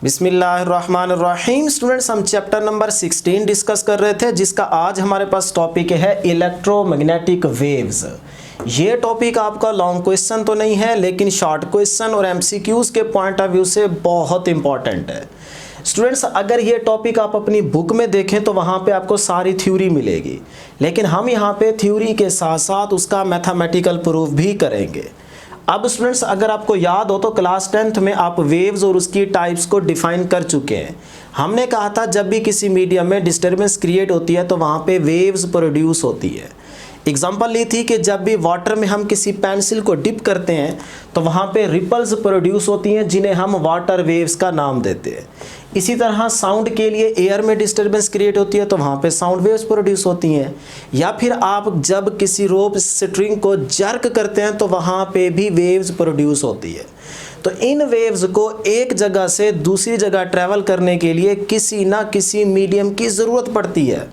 बिस्मिल्लाहिर्रहमानिर्रहीम। स्टूडेंट्स, हम chapter number 16 discuss कर रहे थे, जिसका आज हमारे पास टॉपिक है इलेक्ट्रोमैग्नेटिक वेव्स। ये टॉपिक आपका लॉन्ग क्वेश्चन तो नहीं है, लेकिन शॉर्ट क्वेश्चन और एमसीक्यूज के पॉइंट ऑफ व्यू से बहुत इंपॉर्टेंट है। स्टूडेंट्स, अगर ये टॉपिक आप अपनी बुक में देखें तो वहाँ पे आपको सारी थ्योरी मिलेगी, लेकिन हम यहाँ पे थ्योरी के साथ साथ उसका मैथमेटिकल प्रूफ भी करेंगे। अब स्टूडेंट्स, अगर आपको याद हो तो क्लास 10th में आप वेव्स और उसकी टाइप्स को डिफाइन कर चुके हैं। हमने कहा था जब भी किसी मीडियम में डिस्टर्बेंस क्रिएट होती है तो वहाँ पे वेव्स प्रोड्यूस होती है। एग्जांपल ली थी कि जब भी वाटर में हम किसी पेंसिल को डिप करते हैं तो वहाँ पे रिपल्स प्रोड्यूस होती हैं, जिन्हें हम वाटर वेव्स का नाम देते हैं। इसी तरह साउंड के लिए एयर में डिस्टर्बेंस क्रिएट होती है तो वहाँ पे साउंड वेव्स प्रोड्यूस होती हैं। या फिर आप जब किसी रोप स्ट्रिंग को जर्क करते हैं तो वहाँ पे भी वेव्स प्रोड्यूस होती है। तो इन वेव्स को एक जगह से दूसरी जगह ट्रैवल करने के लिए किसी ना किसी मीडियम की ज़रूरत पड़ती है।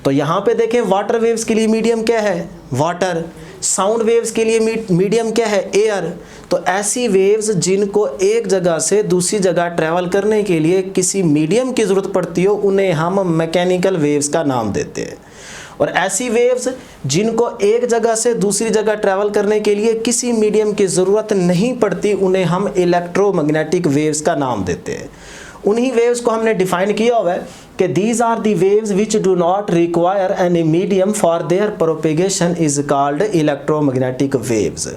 तो यहाँ पे देखें, वाटर वेव्स के लिए मीडियम क्या है? वाटर। साउंड वेव्स के लिए मीडियम क्या है? एयर। तो ऐसी वेव्स जिनको एक जगह से दूसरी जगह ट्रैवल करने के लिए किसी मीडियम की ज़रूरत पड़ती हो, उन्हें हम मैकेनिकल वेव्स का नाम देते हैं। और ऐसी वेव्स जिनको एक जगह से दूसरी जगह ट्रैवल करने के लिए किसी मीडियम की ज़रूरत नहीं पड़ती, उन्हें हम इलेक्ट्रोमैग्नेटिक वेव्स का नाम देते हैं। उन्हीं वेव्स को हमने डिफाइन किया हुआ है कि these are the waves which do not require any medium for their propagation is called electromagnetic waves.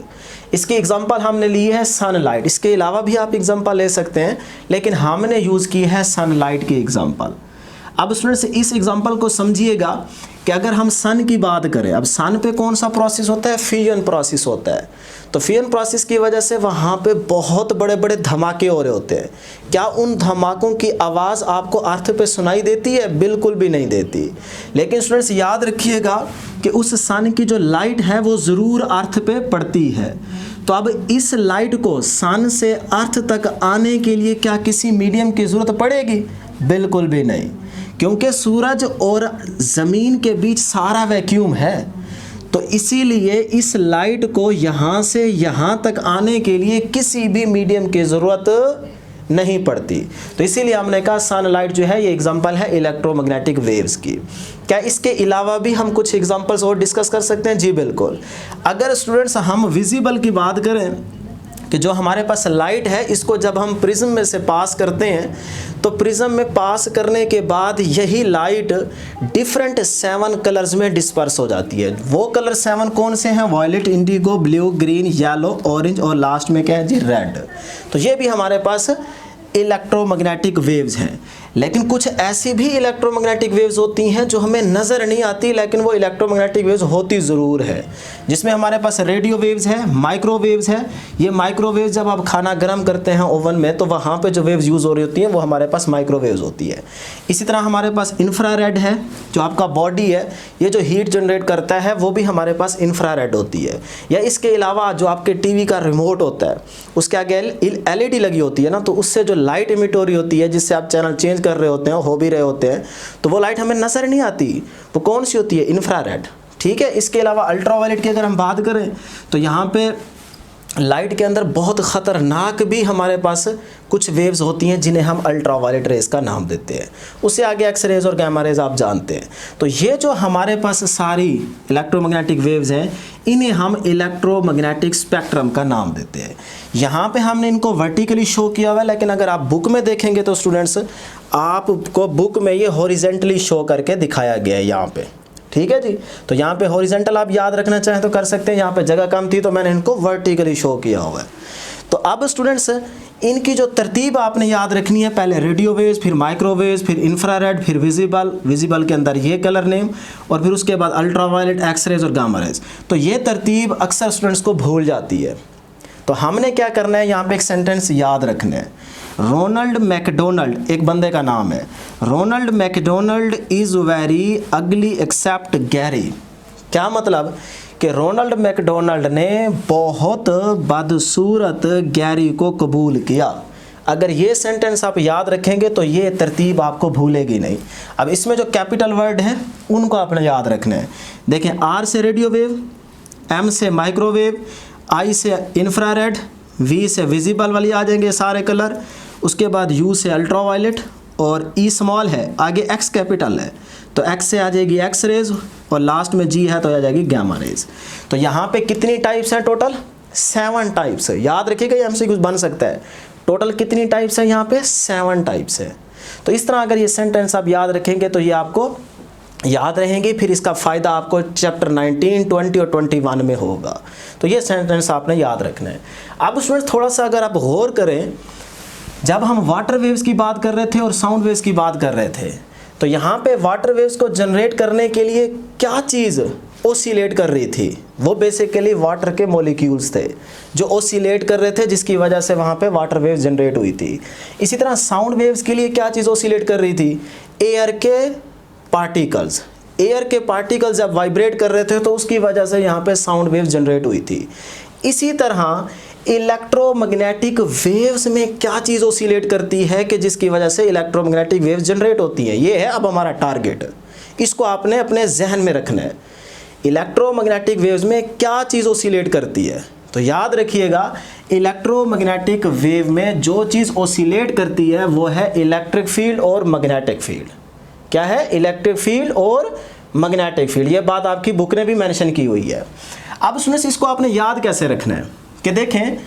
इसकी एग्जांपल हमने ली है सनलाइट। इसके अलावा भी आप एग्जांपल ले सकते हैं, लेकिन हमने यूज़ की है सनलाइट की एग्जांपल। अब स्टूडेंट्स, इस एग्जांपल को समझिएगा कि अगर हम सन की बात करें, अब सन पे कौन सा प्रोसेस होता है? फ्यूजन प्रोसेस होता है। तो फ्यूजन प्रोसेस की वजह से वहाँ पे बहुत बड़े बड़े धमाके हो रहे होते हैं। क्या उन धमाकों की आवाज़ आपको अर्थ पे सुनाई देती है? बिल्कुल भी नहीं देती। लेकिन स्टूडेंट्स, याद रखिएगा कि उस सन की जो लाइट है वो ज़रूर अर्थ पे पड़ती है। तो अब इस लाइट को सन से अर्थ तक आने के लिए क्या किसी मीडियम की ज़रूरत पड़ेगी? बिल्कुल भी नहीं, क्योंकि सूरज और ज़मीन के बीच सारा वैक्यूम है। तो इसीलिए इस लाइट को यहाँ से यहाँ तक आने के लिए किसी भी मीडियम की ज़रूरत नहीं पड़ती। तो इसीलिए हमने कहा सनलाइट जो है ये एग्जांपल है इलेक्ट्रोमैग्नेटिक वेव्स की। क्या इसके अलावा भी हम कुछ एग्जांपल्स और डिस्कस कर सकते हैं? जी बिल्कुल। अगर स्टूडेंट्स हम विजिबल की बात करें कि जो हमारे पास लाइट है, इसको जब हम प्रिज्म में से पास करते हैं तो प्रिज्म में पास करने के बाद यही लाइट डिफरेंट 7 कलर्स में डिस्पर्स हो जाती है। वो कलर 7 कौन से हैं? Violet, indigo, blue, green, yellow, orange और लास्ट में क्या है जी? रेड। तो ये भी हमारे पास इलेक्ट्रोमैग्नेटिक वेव्स हैं। लेकिन कुछ ऐसी भी इलेक्ट्रोमैग्नेटिक वेव्स होती हैं जो हमें नज़र नहीं आती, लेकिन वो इलेक्ट्रोमैग्नेटिक वेव्स होती ज़रूर है, जिसमें हमारे पास रेडियो वेव्स है, माइक्रोवेव्स है। ये माइक्रोवेव्स जब आप खाना गर्म करते हैं ओवन में तो वहाँ पे जो वेव्स यूज़ हो रही होती हैं वो हमारे पास माइक्रोवेव्स होती है। इसी तरह हमारे पास इंफ्रारेड है, जो आपका बॉडी है ये जो हीट जनरेट करता है वो भी हमारे पास इंफ्रारेड होती है। या इसके अलावा जो आपके टीवी का रिमोट होता है उसके आगे LED लगी होती है ना, तो उससे जो लाइट इमिट हो रही होती है, जिससे आप चैनल चेंज कर रहे होते हैं, हो भी रहे होते हैं, तो वो लाइट हमें नजर नहीं आती। वो कौन सी होती है? इंफ्रारेड। ठीक है। इसके अलावा अल्ट्रावायलेट की अगर हम बात करें तो यहाँ पे लाइट के अंदर बहुत ख़तरनाक भी हमारे पास कुछ वेव्स होती हैं जिन्हें हम अल्ट्रावायलेट रेज का नाम देते हैं। उससे आगे एक्स रेज और गैमा रेज आप जानते हैं। तो ये जो हमारे पास सारी इलेक्ट्रोमैग्नेटिक वेव्स हैं, इन्हें हम इलेक्ट्रोमैग्नेटिक स्पेक्ट्रम का नाम देते हैं। यहाँ पे हमने इनको वर्टिकली शो किया हुआ है, लेकिन अगर आप बुक में देखेंगे तो स्टूडेंट्स आपको बुक में ये हॉरिजेंटली शो करके दिखाया गया है यहाँ पे। ठीक है जी। तो यहाँ पे हॉरिजेंटल आप याद रखना चाहें तो कर सकते हैं, यहाँ पे जगह कम थी तो मैंने इनको वर्टिकली शो किया हुआ है। तो अब स्टूडेंट्स, इनकी जो तरतीब आपने याद रखनी है, पहले रेडियो वेव्स, फिर माइक्रोवेव्स, फिर इंफ्रारेड, फिर विजिबल के अंदर ये कलर नेम, और फिर उसके बाद अल्ट्रावायलेट, एक्सरेज और गामा रेज। तो ये तरतीब अक्सर स्टूडेंट्स को भूल जाती है। तो हमने क्या करना है, यहाँ पे एक सेंटेंस याद रखना है। रोनाल्ड मैकडोनल्ड एक बंदे का नाम है। Ronald McDonald is very ugly except Gary. क्या मतलब कि रोनाल्ड मैकडोनल्ड ने बहुत बदसूरत गैरी को कबूल किया। अगर ये सेंटेंस आप याद रखेंगे तो ये तरतीब आपको भूलेगी नहीं। अब इसमें जो कैपिटल वर्ड हैं उनको आपने याद रखना है। देखें, R से रेडियो वेव, M से माइक्रोवेव, I से इंफ्रारेड, V से विजिबल वाली आ जाएंगे सारे कलर, उसके बाद U से अल्ट्रावायलेट और E स्मॉल है, आगे X कैपिटल है तो X से आ जाएगी एक्स रेज और लास्ट में G है तो आ जाएगी गामा रेज। तो यहाँ पे कितनी टाइप्स हैं टोटल? 7 टाइप्स है। याद रखिएगा ये MCQ बन सकता है। टोटल कितनी टाइप्स है यहाँ पे? 7 टाइप्स है। तो इस तरह अगर ये सेंटेंस आप याद रखेंगे तो ये आपको याद रहेंगे, फिर इसका फ़ायदा आपको चैप्टर 19, 20 और 21 में होगा। तो ये सेंटेंस आपने याद रखना है। अब उसमें थोड़ा सा अगर आप गौर करें, जब हम वाटर वेव्स की बात कर रहे थे और साउंड वेव्स की बात कर रहे थे, तो यहाँ पे वाटर वेव्स को जनरेट करने के लिए क्या चीज़ ओसिलेट कर रही थी? वो बेसिकली वाटर के मॉलिक्यूल्स थे जो ओसिलेट कर रहे थे, जिसकी वजह से वहाँ पे वाटर वेव्स जनरेट हुई थी। इसी तरह साउंड वेव्स के लिए क्या चीज़ ओसिलेट कर रही थी? एयर के पार्टिकल्स। एयर के पार्टिकल्स जब वाइब्रेट कर रहे थे तो उसकी वजह से यहाँ पे साउंड वेव्स जनरेट हुई थी। इसी तरह इलेक्ट्रोमैग्नेटिक वेव्स में क्या चीज़ ओसिलेट करती है कि जिसकी वजह से इलेक्ट्रोमैग्नेटिक वेव्स जनरेट होती हैं। ये है अब हमारा टारगेट, इसको आपने अपने जहन में रखना है। इलेक्ट्रोमैग्नेटिक वेव्स में क्या चीज़ ओसिलेट करती है? तो याद रखिएगा, इलेक्ट्रोमैग्नेटिक वेव में जो चीज़ ओसिलेट करती है वो है इलेक्ट्रिक फील्ड और मैग्नेटिक फील्ड। क्या है? इलेक्ट्रिक फील्ड और मैग्नेटिक फील्ड। ये बात आपकी बुक ने भी मेंशन की हुई है। अब उसमें से इसको आपने याद कैसे रखना है कि देखें,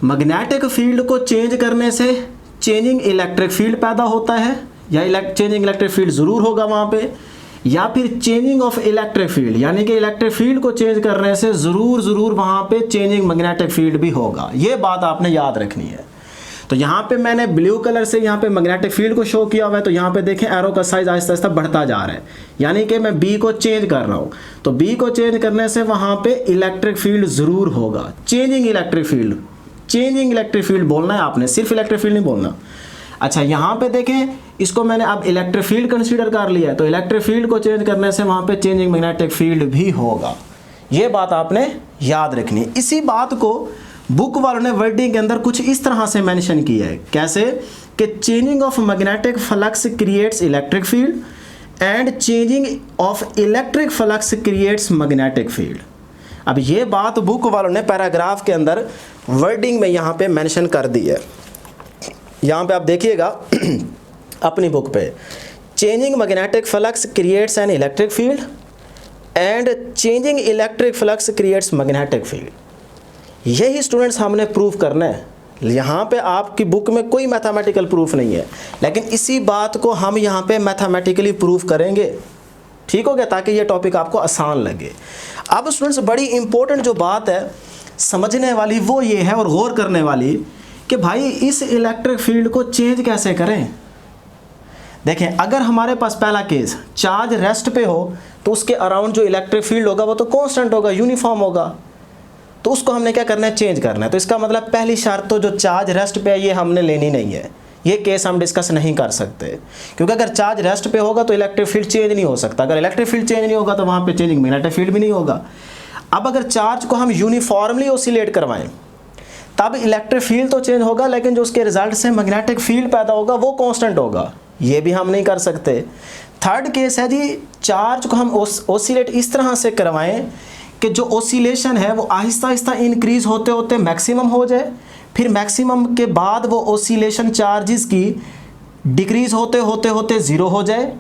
मैग्नेटिक फील्ड को चेंज करने से चेंजिंग इलेक्ट्रिक फील्ड पैदा होता है, या चेंजिंग इलेक्ट्रिक फील्ड ज़रूर होगा वहाँ पे, या फिर चेंजिंग ऑफ इलेक्ट्रिक फील्ड, यानी कि इलेक्ट्रिक फील्ड को चेंज करने से ज़रूर वहाँ पे चेंजिंग मैग्नेटिक फील्ड भी होगा। ये बात आपने याद रखनी है। तो यहाँ पे मैंने ब्लू कलर से यहाँ पे मैग्नेटिक फील्ड को शो किया हुआ है। तो यहाँ पे देखें एरो का साइज आहिस्ता आहिस्ता बढ़ता जा रहा है, यानी कि मैं बी को चेंज कर रहा हूँ। तो बी को चेंज करने से वहाँ पे इलेक्ट्रिक फील्ड ज़रूर होगा। Changing electric field, changing electric field बोलना है आपने, सिर्फ इलेक्ट्रिक फील्ड नहीं बोलना। अच्छा, यहाँ पे देखें, इसको मैंने अब इलेक्ट्रिक फील्ड कंसीडर कर लिया है, तो इलेक्ट्रिक फील्ड को चेंज करने से वहाँ पे चेंजिंग मैग्नेटिक फील्ड भी होगा। ये बात आपने याद रखनी है। इसी बात को बुक वालों ने वर्डिंग के अंदर कुछ इस तरह से मेंशन किया है। कैसे? कि changing of magnetic flux creates electric field and changing of electric flux creates magnetic field. अब ये बात बुक वालों ने पैराग्राफ के अंदर वर्डिंग में यहाँ पे मेंशन कर दी है। यहाँ पे आप देखिएगा अपनी बुक पे, changing magnetic flux creates an electric field and changing electric flux creates magnetic field. यही स्टूडेंट्स हमने प्रूफ करना है। यहाँ पे आपकी बुक में कोई मैथमेटिकल प्रूफ नहीं है, लेकिन इसी बात को हम यहाँ पे मैथमेटिकली प्रूफ करेंगे। ठीक हो गया? ताकि ये टॉपिक आपको आसान लगे। अब स्टूडेंट्स बड़ी इंपॉर्टेंट जो बात है समझने वाली वो ये है और गौर करने वाली कि भाई इस इलेक्ट्रिक फील्ड को चेंज कैसे करें। देखें, अगर हमारे पास पहला केस चार्ज रेस्ट पे हो तो उसके अराउंड जो इलेक्ट्रिक फील्ड होगा वो तो कांस्टेंट होगा, यूनिफॉर्म होगा। तो उसको हमने क्या करना है? चेंज करना है। तो इसका मतलब पहली शर्त तो जो चार्ज रेस्ट पे है ये हमने लेनी नहीं है। ये केस हम डिस्कस नहीं कर सकते, क्योंकि अगर चार्ज रेस्ट पे होगा तो इलेक्ट्रिक फील्ड चेंज नहीं हो सकता। अगर इलेक्ट्रिक फील्ड चेंज नहीं होगा तो वहाँ पे चेंजिंग मैग्नेटिक फील्ड भी नहीं होगा। अब अगर चार्ज को हम यूनिफॉर्मली ऑसिलेट करवाएं तब इलेक्ट्रिक फील्ड तो चेंज होगा, लेकिन जो उसके रिजल्ट से मैग्नेटिक फील्ड पैदा होगा वो कांस्टेंट होगा। ये भी हम नहीं कर सकते। थर्ड केस है जी, चार्ज को हम ऑसिलेट इस तरह से करवाएं कि जो ऑसिलेशन है वो आहिस्ता आहिस्ता इंक्रीज होते होते मैक्सिमम हो जाए, फिर मैक्सिमम के बाद वो ऑसिलेशन चार्जेस की डिक्रीज होते होते ज़ीरो हो जाए,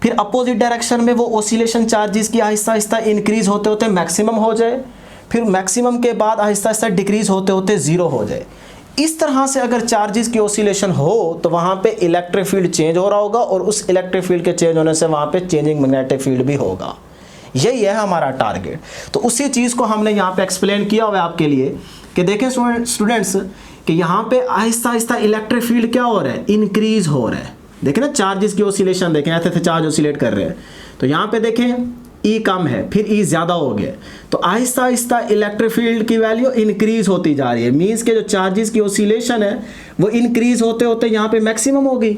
फिर अपोजिट डायरेक्शन में वो ऑसिलेशन चार्जेस की आहिस्ता आहिस्ता इंक्रीज होते होते मैक्सिमम हो जाए, फिर मैक्सिमम के बाद आहिस्ता आहिस्ता डिक्रीज होते होते ज़ीरो हो जाए। इस तरह से अगर चार्जेस की ऑसिलेशन हो तो वहाँ पे इलेक्ट्रिक फील्ड चेंज हो रहा होगा, और उस इलेक्ट्रिक फील्ड के चेंज होने से वहाँ पे चेंजिंग मैग्नेटिक फील्ड भी होगा। यही है हमारा टारगेट। तो उसी चीज़ को हमने यहाँ पे एक्सप्लेन किया हुआ है आपके लिए कि देखें स्टूडेंट्स कि यहाँ पे आहिस्ता आहिस्ता इलेक्ट्रिक फील्ड क्या हो रहा है? इंक्रीज हो रहा है। देखें ना, चार्जेस की ऑसिलेशन देखें, ऐसे चार्ज ऑसिलेट कर रहे हैं। तो यहाँ पे देखें ई कम है, फिर ई ज़्यादा हो गया, तो आहिस्ता आहिस्ता इलेक्ट्रिक फील्ड की वैल्यू इंक्रीज होती जा रही है। मीन्स के जो चार्जेस की ऑसिलेशन है वो इंक्रीज होते होते यहाँ पे मैक्सिमम होगी,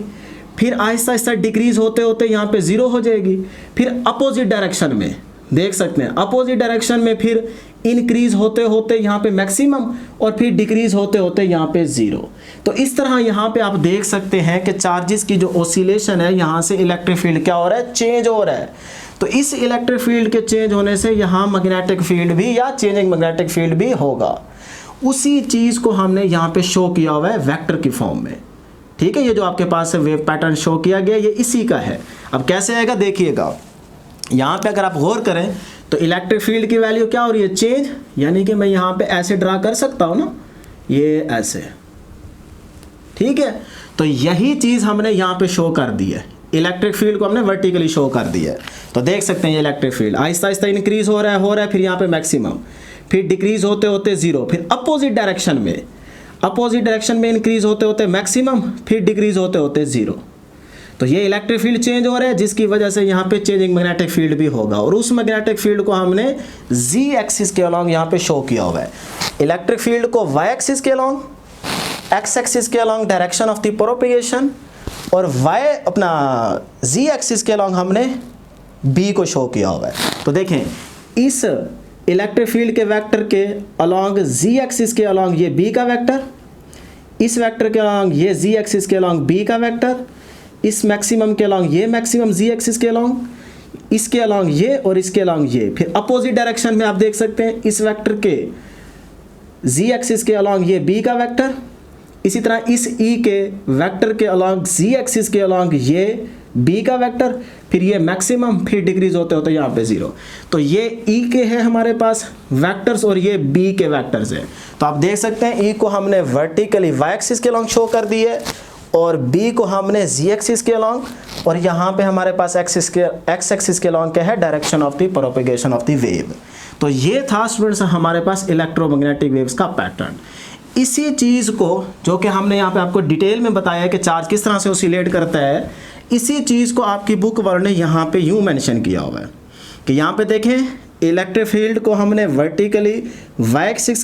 फिर आहिस्ता आहिस्ता डिक्रीज होते होते यहाँ पे ज़ीरो हो जाएगी, फिर अपोजिट डायरेक्शन में देख सकते हैं, अपोजिट डायरेक्शन में फिर इंक्रीज होते होते यहाँ पे मैक्सिमम, और फिर डिक्रीज होते होते यहाँ पे ज़ीरो। तो इस तरह यहाँ पे आप देख सकते हैं कि चार्जेस की जो ऑसिलेशन है यहाँ से इलेक्ट्रिक फील्ड क्या हो रहा है? चेंज हो रहा है। तो इस इलेक्ट्रिक फील्ड के चेंज होने से यहाँ मैग्नेटिक फील्ड भी या चेंजिंग मैग्नेटिक फील्ड भी होगा। उसी चीज़ को हमने यहाँ पे शो किया हुआ है वेक्टर की फॉर्म में। ठीक है, ये जो आपके पास वेव पैटर्न शो किया गया ये इसी का है। अब कैसे आएगा देखिएगा, यहाँ पे अगर आप गौर करें तो इलेक्ट्रिक फील्ड की वैल्यू क्या हो रही है, चेंज, यानी कि मैं यहाँ पे ऐसे ड्रा कर सकता हूँ ना, ये ऐसे, ठीक है। तो यही चीज़ हमने यहाँ पे शो कर दी है, इलेक्ट्रिक फील्ड को हमने वर्टिकली शो कर दिया है। तो देख सकते हैं ये electric field Aahista Aahista increase हो रहा है, फिर यहाँ पे मैक्सिमम, फिर डिक्रीज होते होते जीरो, फिर अपोजिट डायरेक्शन में इंक्रीज होते होते मैक्सिमम, फिर डिक्रीज होते होते जीरो। तो ये इलेक्ट्रिक फील्ड चेंज हो रहा है, जिसकी वजह से यहाँ पे चेंजिंग मैग्नेटिक फील्ड भी होगा, और उस मैग्नेटिक फील्ड को हमने जी एक्सिस के अलॉन्ग यहाँ पे शो किया हुआ है। इलेक्ट्रिक फील्ड को वाई एक्सिस के अलॉन्ग, एक्स एक्सिस के along direction of the propagation, और वाई अपना जी एक्सिस के अलॉन्ग हमने बी को शो किया हुआ है। तो देखें इस इलेक्ट्रिक फील्ड के वेक्टर के अलॉन्ग जी एक्सिस के अलॉन्ग ये बी का वेक्टर, इस वेक्टर के अलॉन्ग ये जी एक्सिस के अलॉन्ग बी का वेक्टर, इस मैक्सिमम के अलॉन्ग ये मैक्सिमम जी एक्सिस के अलॉन्ग, इसके अलॉन्ग ये और इसके अलॉन्ग ये। फिर अपोजिट डायरेक्शन में आप देख सकते हैं इस वेक्टर के जी एक्सिस के अलॉन्ग ये बी का वेक्टर, इसी तरह इस ई के वेक्टर के अलॉन्ग जी एक्सिस के अलॉन्ग ये बी का वेक्टर, फिर ये मैक्सिमम, फिर डिक्रीज होते होते यहाँ पे जीरो। तो ये ई के है हमारे पास वेक्टर्स और ये बी के वेक्टर्स है। तो आप देख सकते हैं ई को हमने वर्टिकली वाई एक्सिस के अलॉन्ग शो कर दी है, और बी को हमने जी एक्सिस के अलॉन्ग, और यहाँ पे हमारे पास एक्स एक्सिस के अलॉन्ग क्या है, direction of the propagation of the wave. तो ये था स्टूडेंट्स हमारे पास इलेक्ट्रोमैग्नेटिक वेव्स का पैटर्न। इसी चीज़ को जो कि हमने यहाँ पे आपको डिटेल में बताया है कि चार्ज किस तरह से ऑसिलेट करता है, इसी चीज़ को आपकी बुक वालों ने यहाँ पे यूँ मेंशन किया हुआ है कि यहाँ पे देखें इलेक्ट्रिक फील्ड को हमने वर्टिकली वाई एक्सिस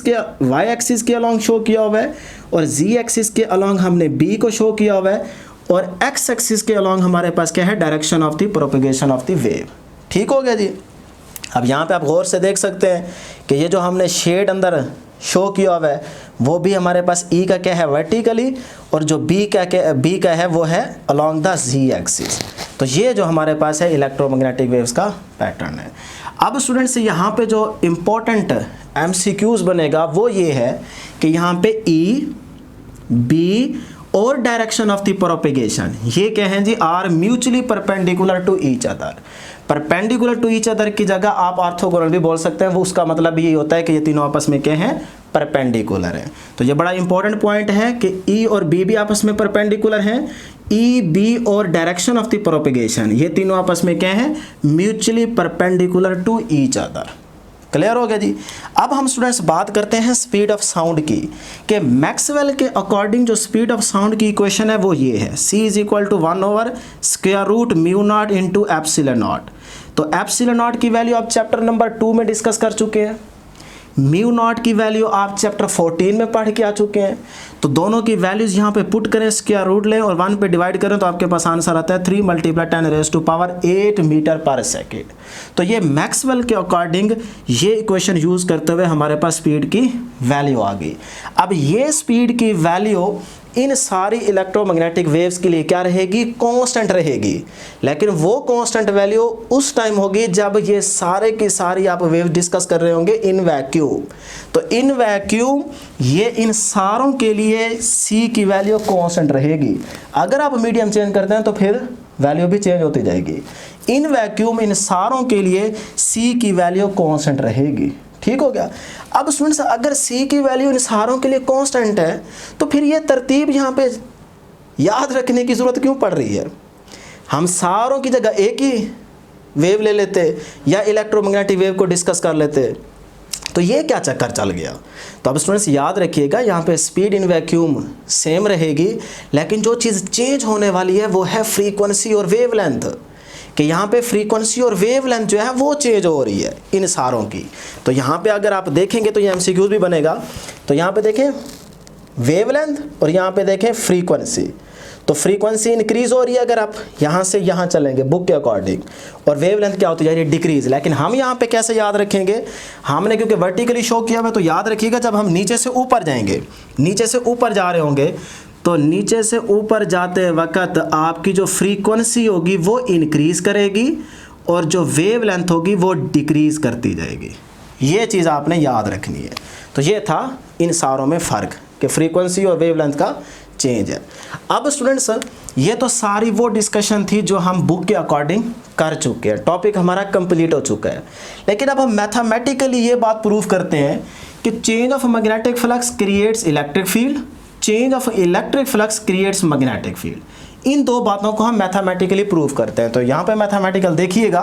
के अलॉन्ग शो किया हुआ है, और जी एक्सिस के अलॉन्ग हमने बी को शो किया हुआ है, और एक्स एक्सिस के अलॉन्ग हमारे पास क्या है, direction of the propagation of the wave. ठीक हो गया जी। अब यहाँ पे आप गौर से देख सकते हैं कि ये जो हमने शेड अंदर शो किया हुआ है वो भी हमारे पास ई का क्या है, वर्टिकली, और जो बी का है वो है अलॉन्ग द जी एक्सिस। तो ये जो हमारे पास है इलेक्ट्रोमैग्नेटिक वेव्स का पैटर्न है। अब स्टूडेंट्स यहाँ पे जो इम्पोर्टेंट एमसीक्यूज बनेगा वो ये है कि यहाँ पे ई, बी और डायरेक्शन ऑफ द प्रोपेगेशन ये क्या हैं जी, are mutually perpendicular to each other. Perpendicular to each other की जगह आप ऑर्थोगोनल भी बोल सकते हैं, वो उसका मतलब ये होता है कि ये तीनों आपस में क्या हैं, परपेंडिकुलर है। तो ये बड़ा इंपॉर्टेंट पॉइंट है कि ई और बी भी आपस में परपेंडिकुलर हैं। ई, बी और डायरेक्शन ऑफ द प्रोपेगेशन ये तीनों आपस में क्या हैं, mutually perpendicular to each other. Clear हो गया जी। अब हम स्टूडेंट्स बात करते हैं स्पीड ऑफ साउंड की, कि मैक्सवेल के अकॉर्डिंग जो स्पीड ऑफ साउंड की इक्वेशन है वो ये है, c = 1/√μ0 इंटू एप्सिलॉन नॉट। तो एप्सिलॉन नॉट की वैल्यू आप चैप्टर नंबर 2 में डिस्कस कर चुके हैं, म्यू नॉट की वैल्यू आप चैप्टर 14 में पढ़ के आ चुके हैं। तो दोनों की वैल्यूज़ यहाँ पे पुट करें, स्क्वायर रूट लें और 1 पे डिवाइड करें तो आपके पास आंसर आता है 3 × 10⁸ मीटर पर सेकेंड। तो ये मैक्सवेल के अकॉर्डिंग ये इक्वेशन यूज़ करते हुए हमारे पास स्पीड की वैल्यू आ गई। अब ये स्पीड की वैल्यू इन सारी इलेक्ट्रोमैग्नेटिक वेव्स के लिए क्या रहेगी, कांस्टेंट रहेगी। लेकिन वो कांस्टेंट वैल्यू उस टाइम होगी जब ये सारे की सारी आप वेव डिस्कस कर रहे होंगे इन वैक्यूम। तो इन वैक्यूम ये इन सारों के लिए c की वैल्यू कांस्टेंट रहेगी। अगर आप मीडियम चेंज करते हैं तो फिर वैल्यू भी चेंज होती जाएगी। इन वैक्यूम इन सारों के लिए c की वैल्यू कांस्टेंट रहेगी। ठीक हो गया। अब स्टूडेंट्स अगर c की वैल्यू इन सारों के लिए कांस्टेंट है तो फिर ये तरतीब यहाँ पे याद रखने की ज़रूरत क्यों पड़ रही है। हम सारों की जगह एक ही वेव ले लेते या इलेक्ट्रोमैग्नेटिक वेव को डिस्कस कर लेते, तो ये क्या चक्कर चल गया। तो अब स्टूडेंट्स याद रखिएगा यहाँ पे स्पीड इन वैक्यूम सेम रहेगी, लेकिन जो चीज़ चेंज होने वाली है वो है फ्रीक्वेंसी और वेवलेंथ, कि यहाँ पे फ्रीक्वेंसी और वेवलेंथ जो है वो चेंज हो रही है इन सारों की। तो यहाँ पे अगर आप देखेंगे तो ये एमसीक्यूज भी बनेगा। तो यहाँ पे देखें वेवलेंथ और यहाँ पे देखें फ्रीक्वेंसी। तो फ्रीक्वेंसी इंक्रीज हो रही है अगर आप यहाँ से यहाँ चलेंगे बुक के अकॉर्डिंग, और वेवलेंथ क्या होती जा रही है, डिक्रीज। लेकिन हम यहाँ पे कैसे याद रखेंगे, हमने क्योंकि वर्टिकली शो किया हुआ है तो याद रखिएगा जब हम नीचे से ऊपर जाएंगे, नीचे से ऊपर जा रहे होंगे तो नीचे से ऊपर जाते वक्त आपकी जो फ्रीक्वेंसी होगी वो इंक्रीज़ करेगी और जो वेवलेंथ होगी वो डिक्रीज़ करती जाएगी। ये चीज़ आपने याद रखनी है। तो ये था इन सारों में फ़र्क कि फ्रीक्वेंसी और वेवलेंथ का चेंज है। अब स्टूडेंट्स ये तो सारी वो डिस्कशन थी जो हम बुक के अकॉर्डिंग कर चुके हैं, टॉपिक हमारा कंप्लीट हो चुका है। लेकिन अब हम मैथमेटिकली ये बात प्रूव करते हैं कि change of magnetic flux creates electric field, change of electric flux creates magnetic field. इन दो बातों को हम मैथमेटिकली प्रूव करते हैं। तो यहाँ पे मैथमेटिकल देखिएगा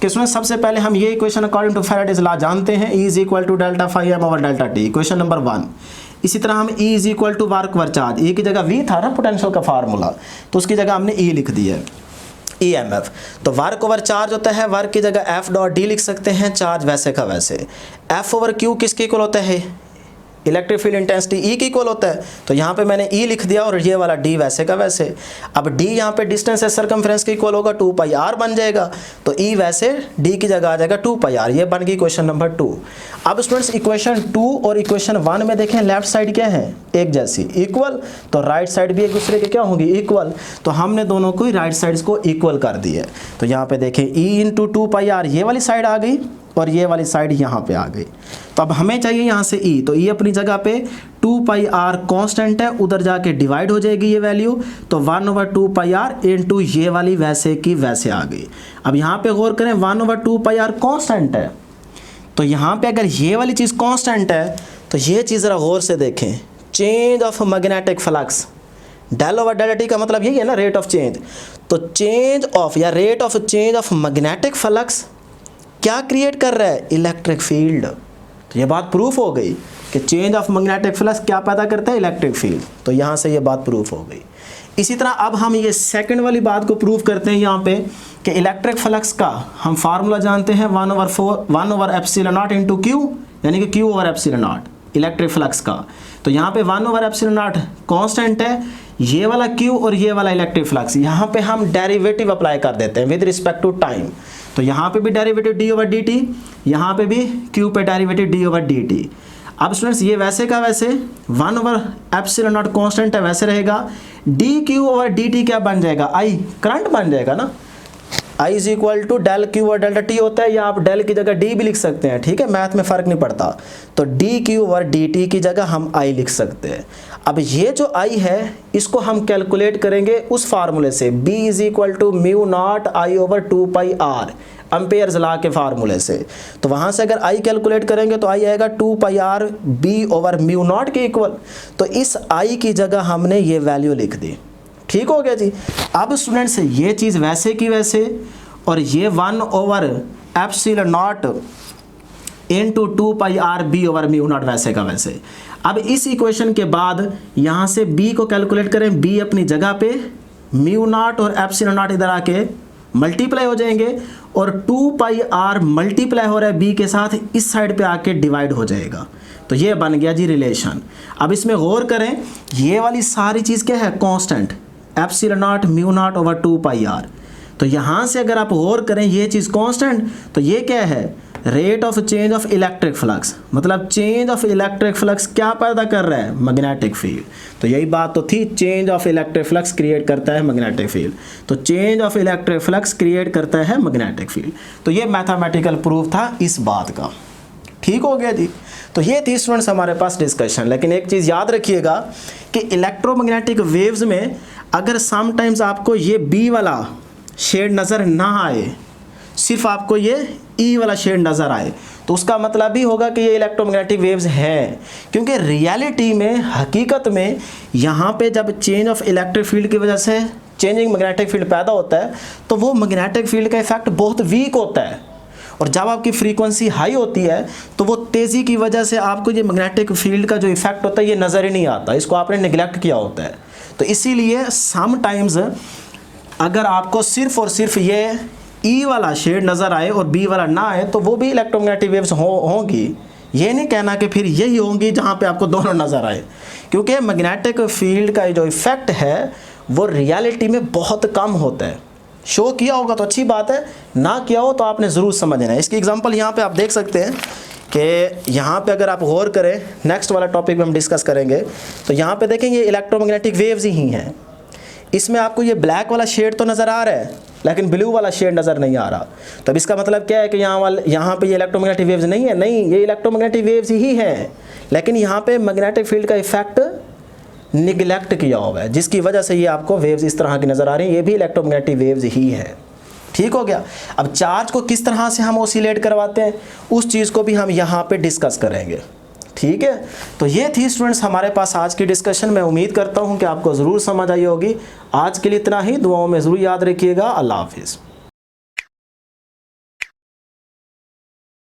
कि इसमें सबसे पहले हम ये equation according to Faraday's law जानते हैं, E is equal to delta phi M over delta T, equation number 1। इसी तरह हम E is equal to work over charge, E की जगह V था ना पोटेंशियल का फार्मूला, तो उसकी जगह हमने E लिख दिया है, EMF। तो वर्क ओवर चार्ज होता है, वर्क की जगह F डॉट D लिख सकते हैं, चार्ज वैसे का वैसे। F ओवर Q किसके इक्वल होता है, इलेक्ट्रिक फील्ड इंटेंसिटी E की इक्वल होता है, तो यहाँ पे मैंने E लिख दिया और ये वाला D वैसे का वैसे। अब D यहाँ पे डिस्टेंस है सर्कमफ्रेंस के इक्वल होगा, 2 पाई R बन जाएगा, तो E वैसे D की जगह आ जाएगा 2 पाई R। ये बन गई इक्वेशन नंबर 2। अब स्टूडेंट्स इक्वेशन 2 और इक्वेशन 1 में देखें लेफ्ट साइड क्या है, एक जैसी, इक्वल, तो राइट साइड भी एक दूसरे के क्या होंगी, इक्वल। तो हमने दोनों को राइट साइड्स को इक्वल कर दिया। तो यहाँ पे देखें E इंटू 2 पाई R ये वाली साइड आ गई और ये वाली साइड यहाँ पे आ गई। तो अब हमें चाहिए यहाँ से E, तो E अपनी जगह पे 2 पाई R कांस्टेंट है, उधर जाके डिवाइड हो जाएगी ये वैल्यू, तो 1 ओवर 2 पाई R इनटू ये वाली वैसे की वैसे आ गई। अब यहाँ पे गौर करें 1 ओवर 2 पाई R कांस्टेंट है, तो यहाँ पे अगर ये वाली चीज़ कांस्टेंट है तो ये चीज़ ज़रा गौर से देखें, change of magnetic flux del over delta T का मतलब यही है ना, रेट ऑफ चेंज। तो चेंज ऑफ या rate of change of magnetic flux क्या क्रिएट कर रहा है, इलेक्ट्रिक फील्ड। तो ये बात प्रूफ हो गई कि चेंज ऑफ मैग्नेटिक फ्लक्स क्या पैदा करता है, इलेक्ट्रिक फील्ड। तो यहाँ से ये बात प्रूफ हो गई। इसी तरह अब हम ये सेकंड वाली बात को प्रूव करते हैं यहाँ पे कि इलेक्ट्रिक फ्लक्स का हम फार्मूला जानते हैं 1 over epsilon not into Q, यानी कि Q over epsilon not electric flux का। तो यहाँ पे 1 ओवर एप्सिलॉन नॉट कॉन्स्टेंट है, ये वाला Q और ये वाला इलेक्ट्रिक फ्लक्स, यहाँ पे हम डेरिवेटिव अप्लाई कर देते हैं विद रिस्पेक्ट टू टाइम। तो यहाँ पे भी डेरिवेटिव d ओवर dt, यहाँ पे भी Q पे डेरिवेटिव d ओवर dt। अब स्टूडेंट्स ये वैसे का वैसे 1 ओवर एप्सिलॉन नॉट कांस्टेंट है, वैसे रहेगा, dq ओवर dt क्या बन जाएगा, I करंट बन जाएगा ना, I is equal to del Q over delta T होता है, या आप डेल की जगह D भी लिख सकते हैं, ठीक है, मैथ में फ़र्क नहीं पड़ता। तो dq ओवर dt की जगह हम I लिख सकते हैं। अब ये जो I है इसको हम कैलकुलेट करेंगे उस फार्मूले से, B is equal to mu naught I over 2 pi R, Ampere's law के फार्मूले से। तो वहाँ से अगर I कैलकुलेट करेंगे तो I आएगा 2 pi R B over mu naught के इक्वल। तो इस I की जगह हमने ये वैल्यू लिख दी, ठीक हो गया जी। अब स्टूडेंट्स ये चीज़ वैसे की वैसे, और ये 1 over epsilon not into 2 pi R B over mu naught वैसे का वैसे। अब इस इक्वेशन के बाद यहाँ से B को कैलकुलेट करें, B अपनी जगह पे, म्यू नॉट और एप्सिलॉन नॉट इधर आके मल्टीप्लाई हो जाएंगे, और 2 पाई R मल्टीप्लाई हो रहा है B के साथ, इस साइड पे आके डिवाइड हो जाएगा। तो ये बन गया जी रिलेशन। अब इसमें गौर करें, ये वाली सारी चीज़ क्या है, constant, epsilon not mu naught over 2 pi R। तो यहाँ से अगर आप गौर करें ये चीज़ कांस्टेंट, तो ये क्या है, rate of change of electric flux, मतलब चेंज ऑफ इलेक्ट्रिक फ्लक्स क्या पैदा कर रहा है, मैग्नेटिक फील्ड। तो यही बात तो थी, change of electric flux create करता है मैग्नेटिक फील्ड। तो change of electric flux create करता है मैग्नेटिक फील्ड। तो ये मैथमेटिकल प्रूफ था इस बात का, ठीक हो गया जी। तो ये थी स्टूडेंट्स हमारे पास डिस्कशन। लेकिन एक चीज़ याद रखिएगा कि इलेक्ट्रोमैग्नेटिक वेव्स में अगर समटाइम्स आपको ये बी वाला शेड नज़र ना आए, सिर्फ आपको ये ई वाला शेड नज़र आए, तो उसका मतलब भी होगा कि ये इलेक्ट्रोमैग्नेटिक वेव्स हैं। क्योंकि रियलिटी में, हकीकत में, यहाँ पे जब चेंज ऑफ इलेक्ट्रिक फील्ड की वजह से चेंजिंग मैग्नेटिक फील्ड पैदा होता है, तो वो मैग्नेटिक फील्ड का इफेक्ट बहुत वीक होता है। और जब आपकी फ्रीक्वेंसी हाई होती है तो वो तेज़ी की वजह से आपको ये मैग्नेटिक फील्ड का जो इफेक्ट होता है ये नज़र ही नहीं आता, इसको आपने निगलेक्ट किया होता है। तो इसीलिए समटाइम्स अगर आपको सिर्फ और सिर्फ ये ई वाला शेड नज़र आए और बी वाला ना आए, तो वो भी इलेक्ट्रोमैग्नेटिक वेव्स होंगी। ये नहीं कहना कि फिर यही होंगी जहाँ पे आपको दोनों नज़र आए, क्योंकि मैग्नेटिक फील्ड का जो इफ़ेक्ट है वो रियलिटी में बहुत कम होता है। शो किया होगा तो अच्छी बात है, ना किया हो तो आपने ज़रूर समझना है। इसकी एग्जांपल यहाँ पे आप देख सकते हैं कि यहाँ पे अगर आप गौर करें, नेक्स्ट वाला टॉपिक में हम डिस्कस करेंगे, तो यहाँ पे देखेंगे इलेक्ट्रोमैग्नेटिक वेव्स ही हैं। इसमें आपको ये ब्लैक वाला शेड तो नज़र आ रहा है, लेकिन ब्लू वाला शेड नज़र नहीं आ रहा। तो अब इसका मतलब क्या है कि यहाँ पे ये इलेक्ट्रोमैग्नेटिक वेव्स नहीं है, नहीं, ये इलेक्ट्रोमैग्नेटिक वेव्स ही हैं, लेकिन यहाँ पे मैग्नेटिक फील्ड का इफेक्ट निगलेक्ट किया हुआ है, जिसकी वजह से ये आपको वेव्स इस तरह की नज़र आ रही हैं, ये भी इलेक्ट्रोमैग्नेटिक वेव्स ही है। ठीक हो गया। अब चार्ज को किस तरह से हम ऑसिलेट करवाते हैं उस चीज़ को भी हम यहाँ पे डिस्कस करेंगे। ठीक है, तो ये थी स्टूडेंट्स हमारे पास आज की डिस्कशन। मैं उम्मीद करता हूँ कि आपको ज़रूर समझ आई होगी। आज के लिए इतना ही, दुआओं में ज़रूर याद रखिएगा। अल्लाह हाफिज़।